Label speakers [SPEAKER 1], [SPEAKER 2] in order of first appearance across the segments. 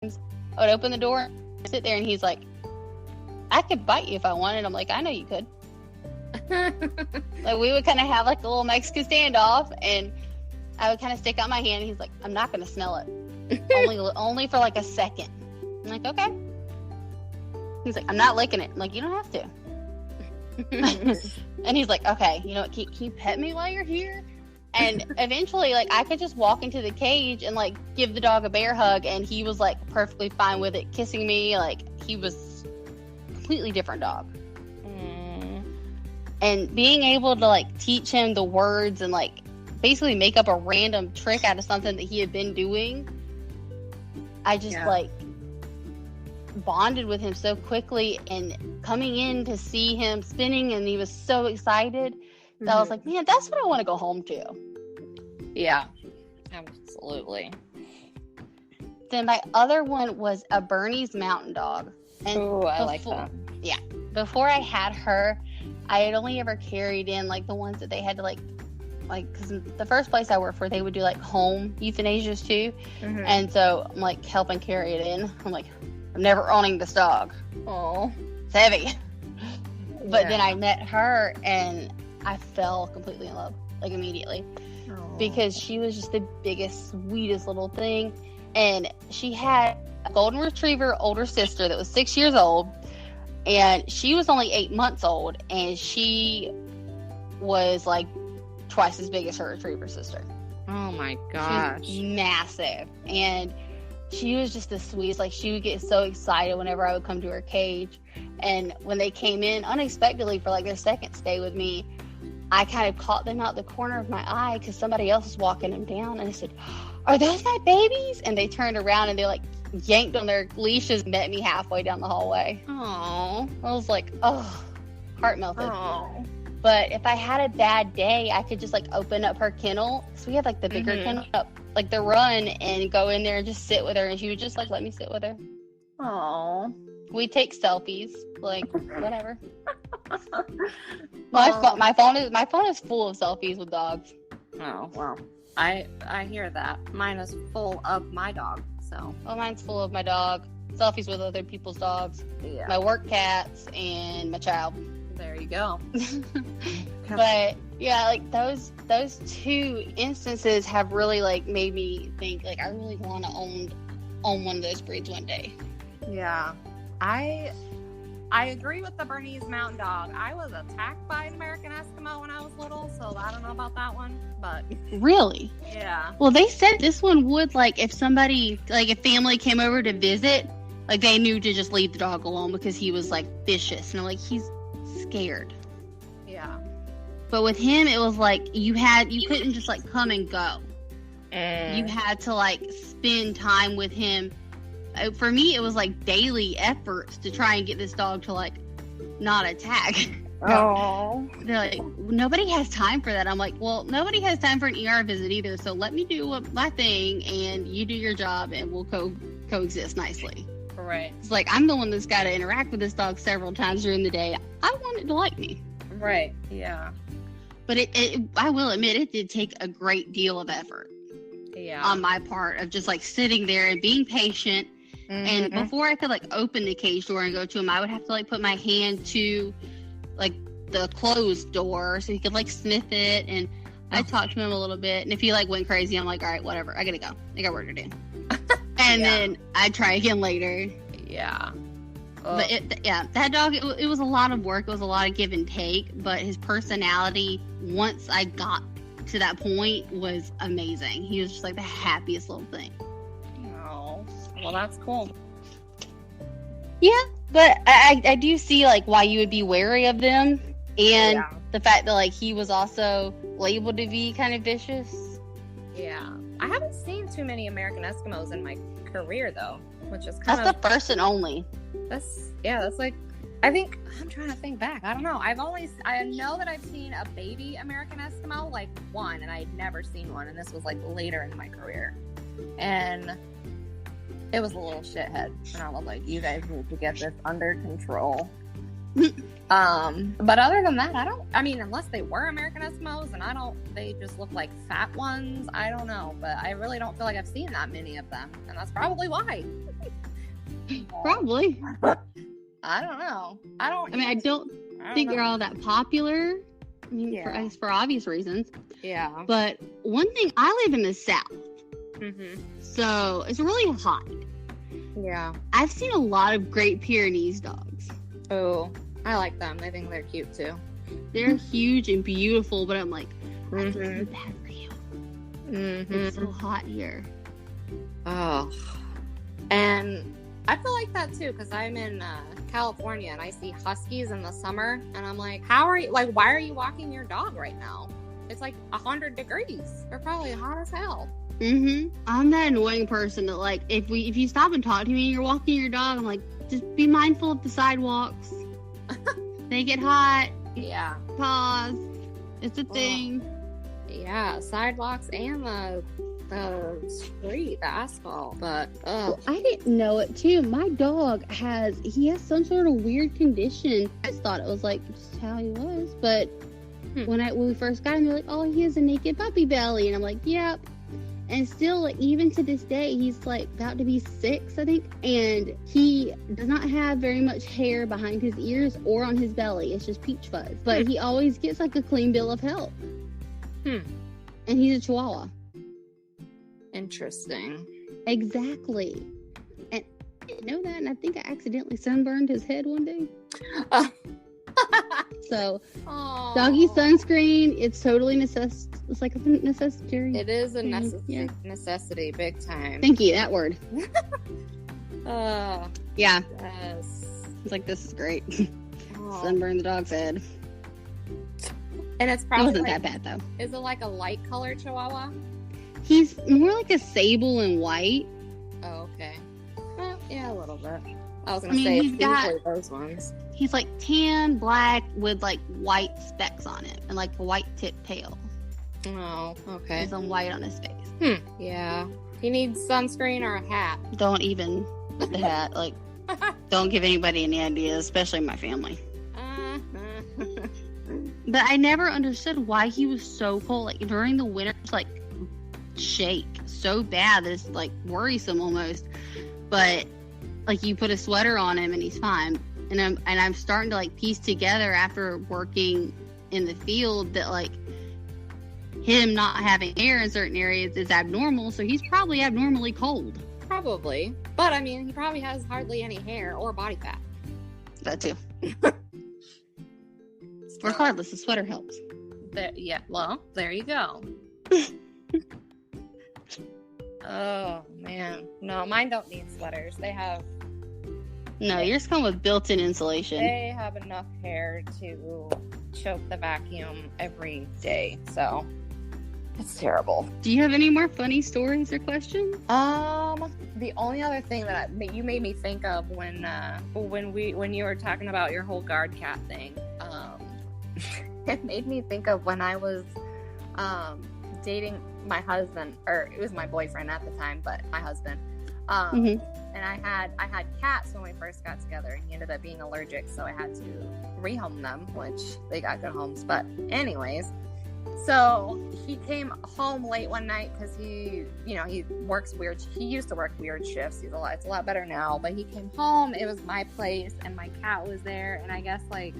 [SPEAKER 1] I would open the door, sit there, and he's like, I could bite you if I wanted. I'm like, I know you could. Like, we would kind of have like a little Mexican standoff, and I would kind of stick out my hand, and he's like, I'm not going to smell it. only for like a second. I'm like, okay. He's like, I'm not licking it. I'm like, you don't have to. And he's like, okay, you know what, can you pet me while you're here? And eventually, like, I could just walk into the cage and like give the dog a bear hug, and he was like perfectly fine with it, kissing me. Like, he was a completely different dog. And being able to like teach him the words and like basically make up a random trick out of something that he had been doing, I just like bonded with him so quickly. And coming in to see him spinning, and he was so excited that I was like, man, that's what I want to go home to.
[SPEAKER 2] Yeah, absolutely.
[SPEAKER 1] Then my other one was a Bernese Mountain Dog.
[SPEAKER 2] Oh, I like that.
[SPEAKER 1] Yeah. Before I had her, I had only ever carried in like the ones that they had to like, because the first place I worked for, they would do like home euthanasias too. And so I'm like helping carry it in. I'm like, I'm never owning this dog.
[SPEAKER 2] Oh,
[SPEAKER 1] it's heavy. But then I met her, and I fell completely in love, like immediately, because she was just the biggest, sweetest little thing. And she had a golden retriever older sister that was 6 years old, and she was only 8 months old, and she was like twice as big as her retriever sister.
[SPEAKER 2] Oh my gosh.
[SPEAKER 1] She was massive. And she was just the sweetest. Like, she would get so excited whenever I would come to her cage. And when they came in unexpectedly for like their second stay with me, I kind of caught them out the corner of my eye because somebody else was walking them down, and I said, are those my babies? And they turned around, and they like yanked on their leashes, met me halfway down the hallway.
[SPEAKER 2] Oh,
[SPEAKER 1] I was like, oh, heart melted.
[SPEAKER 2] Oh.
[SPEAKER 1] But if I had a bad day, I could just like open up her kennel. So we had like the bigger kennel up, like the run, and go in there and just sit with her, and she would just like let me sit with her.
[SPEAKER 2] Oh.
[SPEAKER 1] We take selfies, like whatever. My phone is full of selfies with dogs.
[SPEAKER 2] Oh, well, I hear that. Mine is full of my dog. So.
[SPEAKER 1] Oh, mine's full of my dog. Selfies with other people's dogs.
[SPEAKER 2] Yeah.
[SPEAKER 1] My work cats and my child.
[SPEAKER 2] There you go.
[SPEAKER 1] But yeah, like those two instances have really like made me think like I really want to own one of those breeds one day.
[SPEAKER 2] Yeah. I agree with the Bernese Mountain Dog. I was attacked by an American Eskimo when I was little, so I don't know about that one, but...
[SPEAKER 1] Really?
[SPEAKER 2] Yeah.
[SPEAKER 1] Well, they said this one would, like, if somebody, like, if family came over to visit, like, they knew to just leave the dog alone because he was, like, vicious. And I'm like, he's scared.
[SPEAKER 2] Yeah.
[SPEAKER 1] But with him, it was like, you couldn't just, like, come and go. You had to, like, spend time with him. For me, it was like daily efforts to try and get this dog to like not attack.
[SPEAKER 2] Oh.
[SPEAKER 1] They're like, nobody has time for that. I'm like, well, nobody has time for an ER visit either. So let me do my thing, and you do your job, and we'll coexist nicely.
[SPEAKER 2] Right.
[SPEAKER 1] It's like I'm the one that's got to interact with this dog several times during the day. I want it to like me.
[SPEAKER 2] Right. Yeah.
[SPEAKER 1] But I will admit, it did take a great deal of effort.
[SPEAKER 2] Yeah.
[SPEAKER 1] On my part of just like sitting there and being patient. And before I could like open the cage door and go to him, I would have to like put my hand to like the closed door so he could like sniff it. And I talked to him a little bit. And if he like went crazy, I'm like, all right, whatever. I gotta go. I got work to do. And then I'd try again later.
[SPEAKER 2] Yeah.
[SPEAKER 1] But that dog, it was a lot of work. It was a lot of give and take. But his personality, once I got to that point, was amazing. He was just like the happiest little thing.
[SPEAKER 2] Well, that's cool.
[SPEAKER 1] Yeah, but I do see like why you would be wary of them, and the fact that like he was also labeled to be kind of vicious.
[SPEAKER 2] Yeah, I haven't seen too many American Eskimos in my career though, which is kind
[SPEAKER 1] of the first and only.
[SPEAKER 2] That's like, I think I'm trying to think back. I don't know. I know that I've seen a baby American Eskimo, like one, and I'd never seen one, and this was like later in my career, and it was a little shithead, and I was like, you guys need to get this under control. But other than that, unless they were American Eskimos, and they just look like fat ones, I don't know, but I really don't feel like I've seen that many of them, and that's probably why.
[SPEAKER 1] Probably.
[SPEAKER 2] I don't know. I
[SPEAKER 1] don't think they're all that popular. I mean, for obvious reasons.
[SPEAKER 2] Yeah.
[SPEAKER 1] But one thing, I live in the South.
[SPEAKER 2] Mm-hmm.
[SPEAKER 1] So it's really hot.
[SPEAKER 2] Yeah.
[SPEAKER 1] I've seen a lot of Great Pyrenees dogs.
[SPEAKER 2] Oh, I like them. I think they're cute too.
[SPEAKER 1] They're huge and beautiful, but I'm like, I feel
[SPEAKER 2] Mm-hmm.
[SPEAKER 1] bad for you.
[SPEAKER 2] Mm-hmm.
[SPEAKER 1] It's so hot here.
[SPEAKER 2] Oh. And I feel like that too, because I'm in California and I see huskies in the summer, and I'm like, why are you walking your dog right now? It's like 100 degrees. They're probably hot as hell.
[SPEAKER 1] I'm that annoying person that, like, if you stop and talk to me and you're walking your dog, I'm like, just be mindful of the sidewalks. They get hot.
[SPEAKER 2] Yeah.
[SPEAKER 1] Pause. It's a thing.
[SPEAKER 2] Yeah, sidewalks and the street, the asphalt. But
[SPEAKER 1] Well, I didn't know it too. My dog has some sort of weird condition. I just thought it was like just how he was, but when we first got him, they're like, oh, he has a naked puppy belly, and I'm like, yep. And still, like, even to this day, he's like about to be 6, I think, and he does not have very much hair behind his ears or on his belly. It's just peach fuzz. But he always gets like a clean bill of health. And he's a Chihuahua.
[SPEAKER 2] Interesting.
[SPEAKER 1] Exactly. And I didn't know that, and I think I accidentally sunburned his head one day. So,
[SPEAKER 2] Aww.
[SPEAKER 1] doggy sunscreen, it's totally it's like a necessary.
[SPEAKER 2] It is a necessity,
[SPEAKER 1] Yeah.
[SPEAKER 2] necessity, big time.
[SPEAKER 1] Thank you, that word. Yeah.
[SPEAKER 2] Yes.
[SPEAKER 1] It's like, this is great.
[SPEAKER 2] Aw.
[SPEAKER 1] Sunburn the dog's head.
[SPEAKER 2] And it's
[SPEAKER 1] It
[SPEAKER 2] probably
[SPEAKER 1] wasn't
[SPEAKER 2] like,
[SPEAKER 1] that bad, though.
[SPEAKER 2] is it like a light color Chihuahua?
[SPEAKER 1] He's more like a sable and white.
[SPEAKER 2] Oh, okay. Well, yeah, a little bit. I was gonna
[SPEAKER 1] I mean,
[SPEAKER 2] say
[SPEAKER 1] he's
[SPEAKER 2] it's
[SPEAKER 1] got-
[SPEAKER 2] usually those ones.
[SPEAKER 1] He's like tan, black, with like white specks on it, and like a white tip tail.
[SPEAKER 2] Oh, okay.
[SPEAKER 1] There's some white on his face.
[SPEAKER 2] Yeah. He needs sunscreen or a hat.
[SPEAKER 1] Don't even the hat. Like, don't give anybody any ideas, especially my family. But I never understood why he was so cold. Like, during the winter, it's like shake so bad that it's like worrisome almost. But like, you put a sweater on him and he's fine. And I'm starting to like piece together after working in the field that like him not having hair in certain areas is abnormal. So he's probably abnormally cold.
[SPEAKER 2] Probably. But I mean, he probably has hardly any hair or body fat.
[SPEAKER 1] That too. Regardless, the sweater helps.
[SPEAKER 2] Well, there you go. Oh, man. No, mine don't need sweaters.
[SPEAKER 1] No, yours come with built-in insulation.
[SPEAKER 2] They have enough hair to choke the vacuum every day, so it's terrible.
[SPEAKER 1] Do you have any more funny stories or questions?
[SPEAKER 2] The only other thing that you made me think of when you were talking about your whole guard cat thing, it made me think of when I was dating my husband, or it was my boyfriend at the time, but my husband. And I had cats when we first got together, and he ended up being allergic, so I had to rehome them, which they got good homes. But anyways, so he came home late one night because he works weird. He used to work weird shifts. It's a lot better now. But he came home. It was my place, and my cat was there. And I guess like,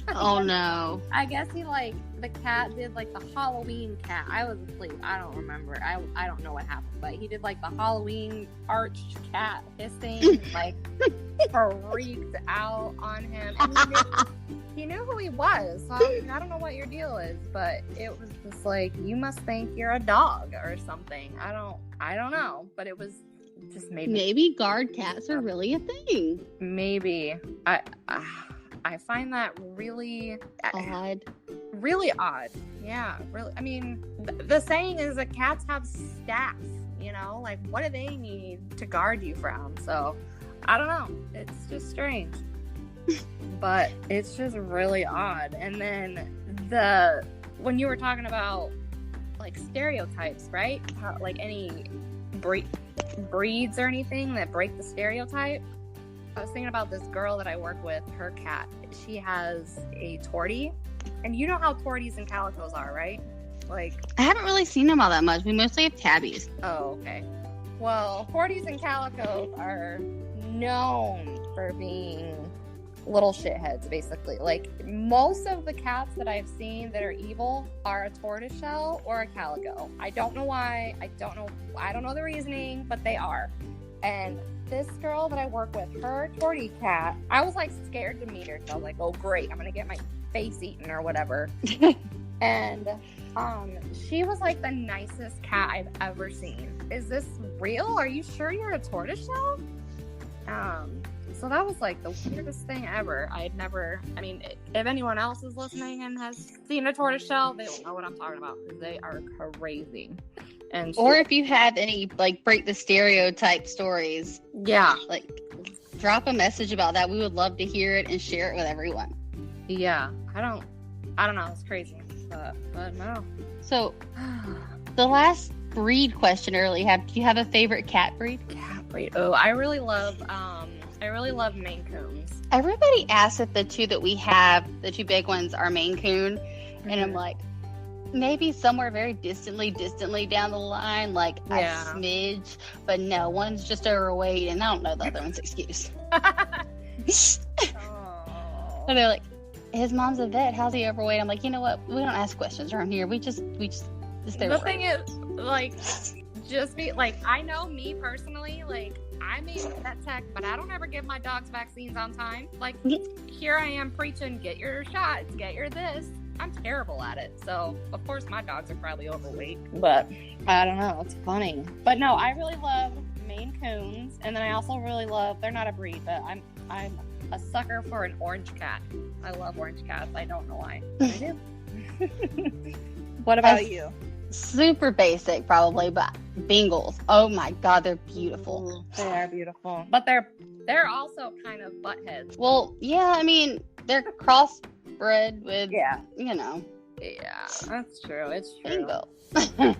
[SPEAKER 1] Oh no!
[SPEAKER 2] I guess the cat did like the Halloween cat. I was asleep. I don't remember. I don't know what happened, but he did like the Halloween arched cat hissing, like freaked out on him. And he knew who he was. So I don't know what your deal is, but it was just like, you must think you're a dog or something. I don't know, but it was just
[SPEAKER 1] maybe guard cats are really a thing.
[SPEAKER 2] Maybe I find that really
[SPEAKER 1] odd.
[SPEAKER 2] Really odd. Yeah, really. I mean, the saying is that cats have staff, like what do they need to guard you from? So, I don't know. It's just strange. But it's just really odd. And then when you were talking about like stereotypes, right? How, like any breeds or anything that break the stereotype. I was thinking about this girl that I work with, her cat. She has a tortie. And you know how torties and calicos are, right? Like,
[SPEAKER 1] I haven't really seen them all that much. We mostly have tabbies.
[SPEAKER 2] Oh, okay. Well, Forties and Calicos are known for being little shitheads, basically. Like, most of the cats that I've seen that are evil are a tortoiseshell or a calico. I don't know why. I don't know the reasoning, but they are. And this girl that I work with, her tortie cat, I was like scared to meet her. So I was like, oh great, I'm gonna get my face eaten or whatever. And she was like the nicest cat I've ever seen. Is this real? Are you sure you're a tortoiseshell? So that was like the weirdest thing ever. If anyone else is listening and has seen a tortoiseshell, they will know what I'm talking about because they are crazy.
[SPEAKER 1] Or if you have any like break the stereotype stories,
[SPEAKER 2] yeah,
[SPEAKER 1] like drop a message about that. We would love to hear it and share it with everyone.
[SPEAKER 2] Yeah, I don't know. It's crazy, but no.
[SPEAKER 1] So the last breed question earlier, do you have a favorite cat breed?
[SPEAKER 2] Cat breed. Oh, I really love Maine Coons.
[SPEAKER 1] Everybody asks if the two that we have, the two big ones, are Maine Coon, and I'm like, maybe somewhere very distantly down the line, like a smidge, but no, one's just overweight, and I don't know the other one's excuse. And they're like, his mom's a vet, how's he overweight? I'm like, you know what? We don't ask questions around here. We just
[SPEAKER 2] the thing is, like, just be like, I know me personally, like, I'm a vet tech, but I don't ever give my dogs vaccines on time. Like, here I am preaching, get your shots, get your this. I'm terrible at it. So, of course, my dogs are probably overweight. But, I don't know. It's funny. But no, I really love Maine Coons. And then I also really love, they're not a breed, but I'm a sucker for an orange cat. I love orange cats. I don't know why. I do. What about you?
[SPEAKER 1] Super basic, probably, but Bengals. Oh my God, they're beautiful.
[SPEAKER 2] They are beautiful. But they're also kind of buttheads.
[SPEAKER 1] Well, yeah, I mean, they're crossbred with, you know.
[SPEAKER 2] Yeah, that's true. It's true.
[SPEAKER 1] Bengal.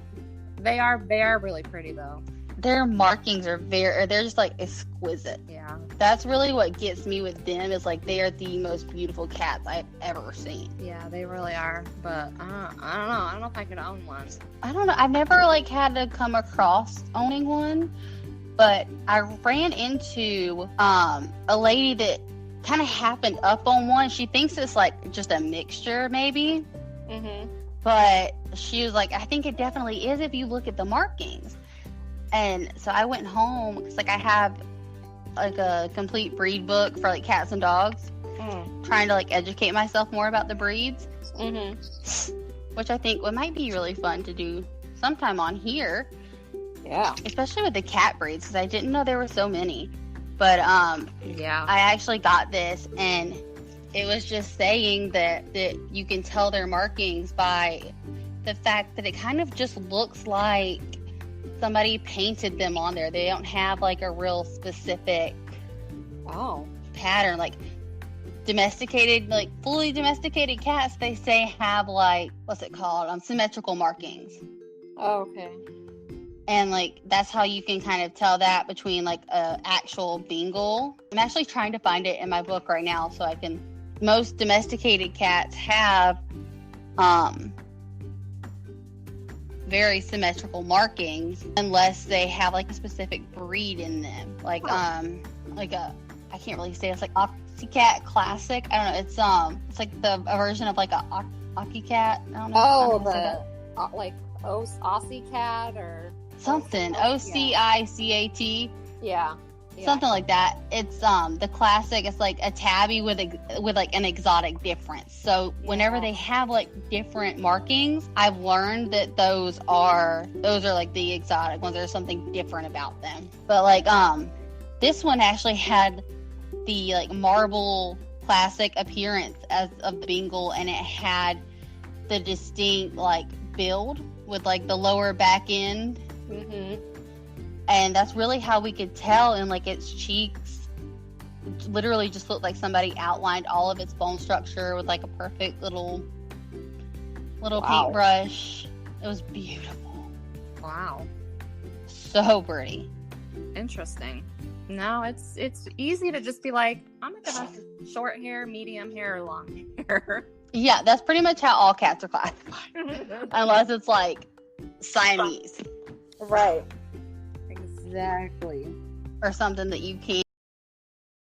[SPEAKER 2] They are really pretty, though.
[SPEAKER 1] Their markings are they're just like exquisite.
[SPEAKER 2] Yeah.
[SPEAKER 1] That's really what gets me with them, is like they are the most beautiful cats I've ever seen.
[SPEAKER 2] Yeah, they really are. But I don't know. I don't know if I could own one.
[SPEAKER 1] I don't know. I've never like had to come across owning one, but I ran into a lady that kind of happened up on one. She thinks it's like just a mixture, maybe.
[SPEAKER 2] Mm-hmm.
[SPEAKER 1] But she was like, I think it definitely is if you look at the markings. And so I went home because like I have like a complete breed book for like cats and dogs, trying to like educate myself more about the breeds, which I think might be really fun to do sometime on here.
[SPEAKER 2] Yeah,
[SPEAKER 1] especially with the cat breeds, because I didn't know there were so many. But I actually got this, and it was just saying that you can tell their markings by the fact that it kind of just looks like somebody painted them on there. They don't have like a real specific pattern. Like domesticated, like fully domesticated cats, they say have like, what's it called? Symmetrical markings.
[SPEAKER 2] Oh, okay.
[SPEAKER 1] And like that's how you can kind of tell that between like a actual Bengal. I'm actually trying to find it in my book right now so I can. Most domesticated cats have very symmetrical markings unless they have like a specific breed in them, like like a, I can't really say, it's like Oxycat Classic. I don't know, it's like a version of like a Oxycat. I don't know.
[SPEAKER 2] Like Aussie cat or
[SPEAKER 1] something. OCICAT.
[SPEAKER 2] Yeah.
[SPEAKER 1] Something like that. It's the classic. It's like a tabby with like an exotic difference. So whenever they have like different markings, I've learned that those are like the exotic ones. There's something different about them. But like this one actually had the like marble classic appearance as of the Bengal, and it had the distinct like build with like the lower back end. And that's really how we could tell. And like its cheeks literally just looked like somebody outlined all of its bone structure with like a perfect little paintbrush. It was beautiful.
[SPEAKER 2] Wow.
[SPEAKER 1] So pretty.
[SPEAKER 2] Interesting. No, it's easy to just be like, I'm gonna have short hair, medium hair, or long hair.
[SPEAKER 1] Yeah, that's pretty much how all cats are classified. Unless it's like Siamese.
[SPEAKER 2] Right. Exactly.
[SPEAKER 1] or something that you can't